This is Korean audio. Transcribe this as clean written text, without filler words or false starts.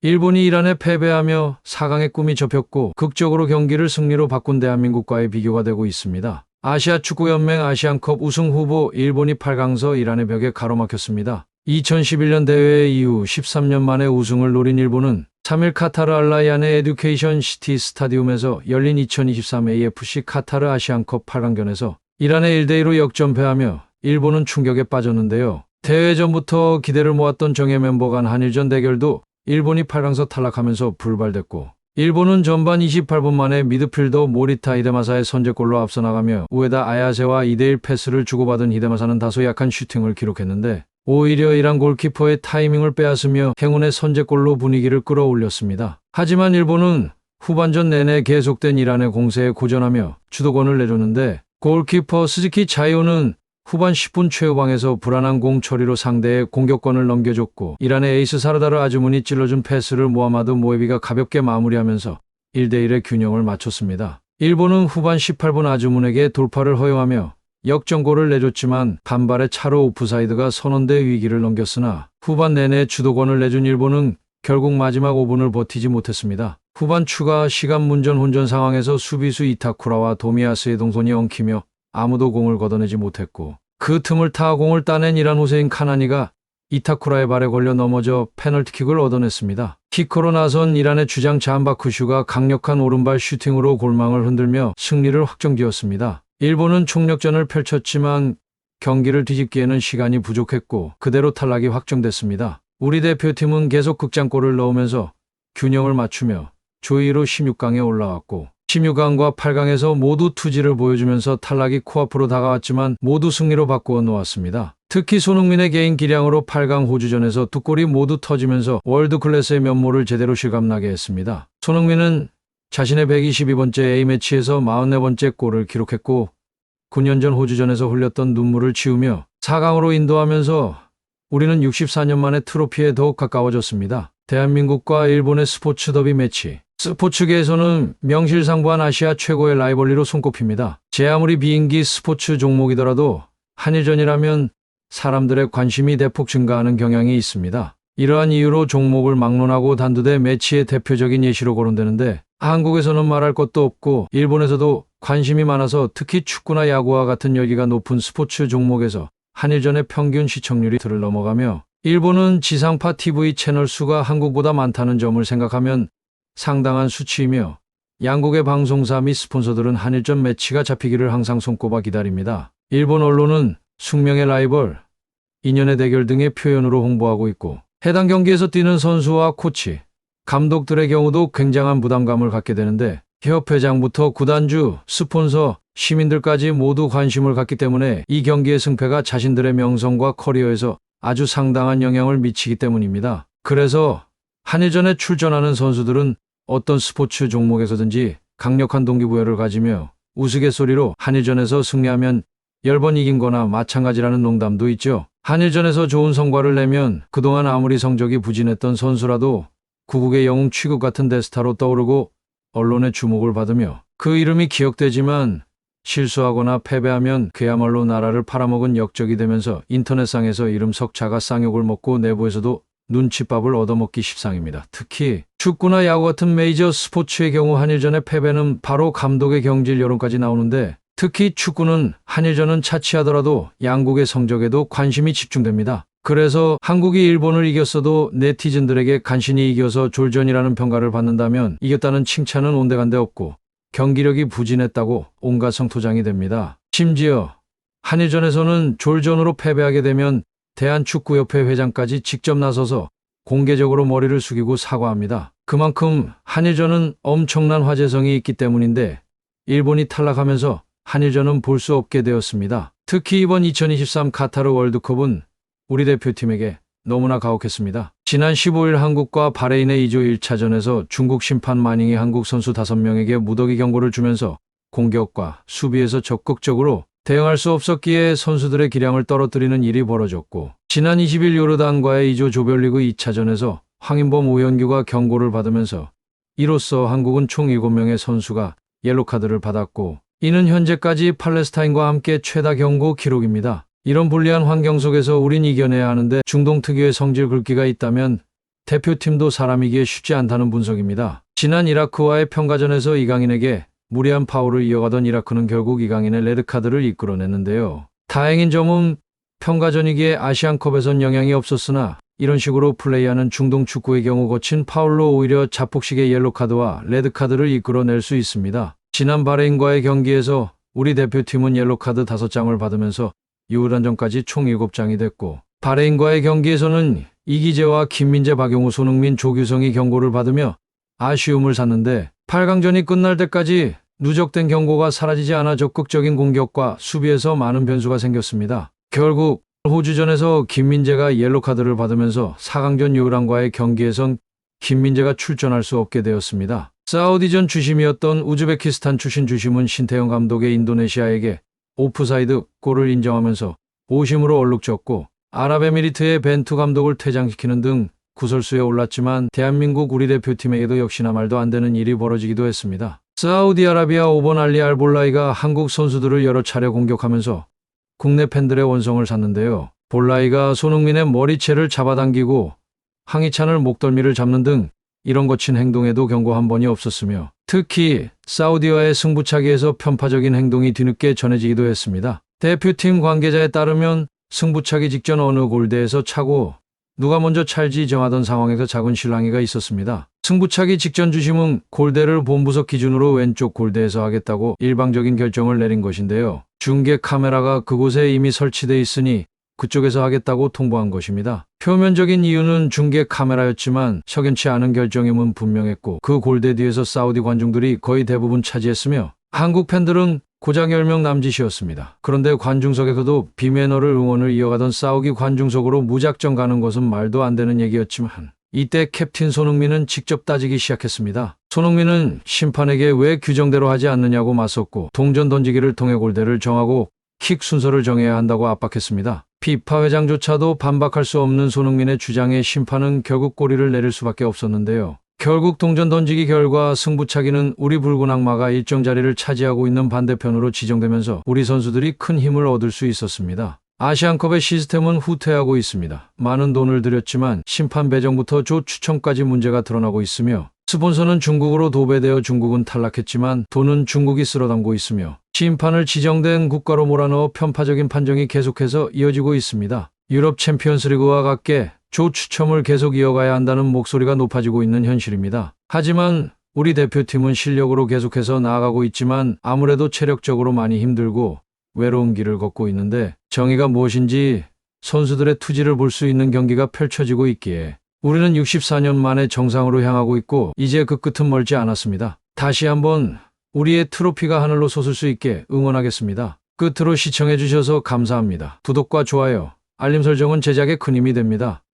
일본이 이란에 패배하며 4강의 꿈이 접혔고 극적으로 경기를 승리로 바꾼 대한민국과의 비교가 되고 있습니다. 아시아축구연맹 아시안컵 우승 후보 일본이 8강서 이란의 벽에 가로막혔습니다. 2011년 대회 이후 13년 만에 우승을 노린 일본은 3일 카타르 알라이안의 에듀케이션 시티 스타디움에서 열린 2023 AFC 카타르 아시안컵 8강전에서 이란에 1대2로 역전패하며 일본은 충격에 빠졌는데요. 대회 전부터 기대를 모았던 정예 멤버 간 한일전 대결도 일본이 8강서 탈락하면서 불발됐고 일본은 전반 28분 만에 미드필더 모리타 히데마사의 선제골로 앞서 나가며 우에다 아야세와 2대1 패스를 주고받은 히데마사는 다소 약한 슈팅을 기록했는데 오히려 이란 골키퍼의 타이밍을 빼앗으며 행운의 선제골로 분위기를 끌어올렸습니다. 하지만 일본은 후반전 내내 계속된 이란의 공세에 고전하며 주도권을 내줬는데 골키퍼 스즈키 자이오는 후반 10분 최후방에서 불안한 공 처리로 상대의 공격권을 넘겨줬고 이란의 에이스 사르다르 아즈문이 찔러준 패스를 모하마드 모에비가 가볍게 마무리하면서 1대1의 균형을 맞췄습니다. 일본은 후반 18분 아즈문에게 돌파를 허용하며 역전골을 내줬지만 반발의 차로 오프사이드가 선언돼 위기를 넘겼으나 후반 내내 주도권을 내준 일본은 결국 마지막 5분을 버티지 못했습니다. 후반 추가 시간 문전 혼전 상황에서 수비수 이타쿠라와 도미야스의 동선이 엉키며 아무도 공을 걷어내지 못했고 그 틈을 타 공을 따낸 이란 후세인 카나니가 이타쿠라의 발에 걸려 넘어져 페널티킥을 얻어냈습니다. 키커로 나선 이란의 주장 잔바크슈가 강력한 오른발 슈팅으로 골망을 흔들며 승리를 확정지었습니다. 일본은 총력전을 펼쳤지만 경기를 뒤집기에는 시간이 부족했고 그대로 탈락이 확정됐습니다. 우리 대표팀은 계속 극장골을 넣으면서 균형을 맞추며 조이로 16강에 올라왔고 16강과 8강에서 모두 투지를 보여주면서 탈락이 코앞으로 다가왔지만 모두 승리로 바꾸어 놓았습니다. 특히 손흥민의 개인 기량으로 8강 호주전에서 두 골이 모두 터지면서 월드클래스의 면모를 제대로 실감나게 했습니다. 손흥민은 자신의 122번째 A매치에서 44번째 골을 기록했고 9년 전 호주전에서 흘렸던 눈물을 지우며 4강으로 인도하면서 우리는 64년 만에 트로피에 더욱 가까워졌습니다. 대한민국과 일본의 스포츠 더비 매치. 스포츠계에서는 명실상부한 아시아 최고의 라이벌리로 손꼽힙니다. 제 아무리 비인기 스포츠 종목이더라도 한일전이라면 사람들의 관심이 대폭 증가하는 경향이 있습니다. 이러한 이유로 종목을 막론하고 단두대 매치의 대표적인 예시로 거론되는데 한국에서는 말할 것도 없고 일본에서도 관심이 많아서 특히 축구나 야구와 같은 열기가 높은 스포츠 종목에서 한일전의 평균 시청률이 들을 넘어가며 일본은 지상파 TV 채널 수가 한국보다 많다는 점을 생각하면 상당한 수치이며 양국의 방송사 및 스폰서들은 한일전 매치가 잡히기를 항상 손꼽아 기다립니다. 일본 언론은 숙명의 라이벌, 인연의 대결 등의 표현으로 홍보하고 있고 해당 경기에서 뛰는 선수와 코치, 감독들의 경우도 굉장한 부담감을 갖게 되는데 협회장부터 구단주, 스폰서, 시민들까지 모두 관심을 갖기 때문에 이 경기의 승패가 자신들의 명성과 커리어에서 아주 상당한 영향을 미치기 때문입니다. 그래서 한일전에 출전하는 선수들은 어떤 스포츠 종목에서든지 강력한 동기부여를 가지며 우스갯소리로 한일전에서 승리하면 10번 이긴 거나 마찬가지라는 농담도 있죠. 한일전에서 좋은 성과를 내면 그동안 아무리 성적이 부진했던 선수라도 구국의 영웅 취급 같은 대스타로 떠오르고 언론의 주목을 받으며 그 이름이 기억되지만 실수하거나 패배하면 그야말로 나라를 팔아먹은 역적이 되면서 인터넷상에서 이름 석자가 쌍욕을 먹고 내부에서도 눈칫밥을 얻어먹기 십상입니다. 특히 축구나 야구 같은 메이저 스포츠의 경우 한일전의 패배는 바로 감독의 경질 여론까지 나오는데 특히 축구는 한일전은 차치하더라도 양국의 성적에도 관심이 집중됩니다. 그래서 한국이 일본을 이겼어도 네티즌들에게 간신히 이겨서 졸전이라는 평가를 받는다면 이겼다는 칭찬은 온데간데 없고 경기력이 부진했다고 온갖 성토장이 됩니다. 심지어 한일전에서는 졸전으로 패배하게 되면 대한축구협회 회장까지 직접 나서서 공개적으로 머리를 숙이고 사과합니다. 그만큼 한일전은 엄청난 화제성이 있기 때문인데 일본이 탈락하면서 한일전은 볼 수 없게 되었습니다. 특히 이번 2023 카타르 월드컵은 우리 대표팀에게 너무나 가혹했습니다. 지난 15일 한국과 바레인의 2조 1차전에서 중국 심판 마닝이 한국 선수 5명에게 무더기 경고를 주면서 공격과 수비에서 적극적으로 대응할 수 없었기에 선수들의 기량을 떨어뜨리는 일이 벌어졌고 지난 20일 요르단과의 2조 조별리그 2차전에서 황인범 오현규가 경고를 받으면서 이로써 한국은 총 7명의 선수가 옐로카드를 받았고 이는 현재까지 팔레스타인과 함께 최다 경고 기록입니다. 이런 불리한 환경 속에서 우린 이겨내야 하는데 중동 특유의 성질 굵기가 있다면 대표팀도 사람이기에 쉽지 않다는 분석입니다. 지난 이라크와의 평가전에서 이강인에게 무리한 파울을 이어가던 이라크는 결국 이강인의 레드카드를 이끌어냈는데요. 다행인 점은 평가전이기에 아시안컵에선 영향이 없었으나 이런 식으로 플레이하는 중동 축구의 경우 거친 파울로 오히려 자폭식의 옐로카드와 레드카드를 이끌어낼 수 있습니다. 지난 바레인과의 경기에서 우리 대표팀은 옐로카드 5장을 받으면서 유일한전까지 총 7장이 됐고, 바레인과의 경기에서는 이기재와 김민재, 박용우, 손흥민, 조규성이 경고를 받으며 아쉬움을 샀는데 8강전이 끝날 때까지 누적된 경고가 사라지지 않아 적극적인 공격과 수비에서 많은 변수가 생겼습니다. 결국 호주전에서 김민재가 옐로카드를 받으면서 4강전 요란과의 경기에선 김민재가 출전할 수 없게 되었습니다. 사우디전 주심이었던 우즈베키스탄 출신 주심은 신태영 감독의 인도네시아에게 오프사이드 골을 인정하면서 오심으로 얼룩졌고, 아랍에미리트의 벤투 감독을 퇴장시키는 등 구설수에 올랐지만 대한민국 우리 대표팀에게도 역시나 말도 안 되는 일이 벌어지기도 했습니다. 사우디아라비아 5번 알리 알볼라이가 한국 선수들을 여러 차례 공격하면서 국내 팬들의 원성을 샀는데요. 볼라이가 손흥민의 머리채를 잡아당기고 황희찬을 목덜미를 잡는 등 이런 거친 행동에도 경고 한 번이 없었으며, 특히 사우디와의 승부차기에서 편파적인 행동이 뒤늦게 전해지기도 했습니다. 대표팀 관계자에 따르면 승부차기 직전 어느 골대에서 차고 누가 먼저 찰지 정하던 상황에서 작은 실랑이가 있었습니다. 승부차기 직전 주심은 골대를 본부석 기준으로 왼쪽 골대에서 하겠다고 일방적인 결정을 내린 것인데요. 중계 카메라가 그곳에 이미 설치돼 있으니 그쪽에서 하겠다고 통보한 것입니다. 표면적인 이유는 중계 카메라였지만 석연치 않은 결정임은 분명했고, 그 골대 뒤에서 사우디 관중들이 거의 대부분 차지했으며 한국 팬들은 고작 10명 남짓이었습니다. 그런데 관중석에서도 비매너를 응원을 이어가던 사우디 관중석으로 무작정 가는 것은 말도 안 되는 얘기였지만, 이때 캡틴 손흥민은 직접 따지기 시작했습니다. 손흥민은 심판에게 왜 규정대로 하지 않느냐고 맞섰고, 동전 던지기를 통해 골대를 정하고 킥 순서를 정해야 한다고 압박했습니다. 피파 회장조차도 반박할 수 없는 손흥민의 주장에 심판은 결국 꼬리를 내릴 수밖에 없었는데요. 결국 동전 던지기 결과 승부차기는 우리 붉은 악마가 일정 자리를 차지하고 있는 반대편으로 지정되면서 우리 선수들이 큰 힘을 얻을 수 있었습니다. 아시안컵의 시스템은 후퇴하고 있습니다. 많은 돈을 들였지만 심판 배정부터 조 추첨까지 문제가 드러나고 있으며, 스폰서는 중국으로 도배되어 중국은 탈락했지만 돈은 중국이 쓸어담고 있으며, 심판을 지정된 국가로 몰아넣어 편파적인 판정이 계속해서 이어지고 있습니다. 유럽 챔피언스리그와 같게 조 추첨을 계속 이어가야 한다는 목소리가 높아지고 있는 현실입니다. 하지만 우리 대표팀은 실력으로 계속해서 나아가고 있지만 아무래도 체력적으로 많이 힘들고 외로운 길을 걷고 있는데, 정의가 무엇인지 선수들의 투지를 볼 수 있는 경기가 펼쳐지고 있기에 우리는 64년 만에 정상으로 향하고 있고 이제 그 끝은 멀지 않았습니다. 다시 한번 우리의 트로피가 하늘로 솟을 수 있게 응원하겠습니다. 끝으로 시청해 주셔서 감사합니다. 구독과 좋아요, 알림 설정은 제작에 큰 힘이 됩니다.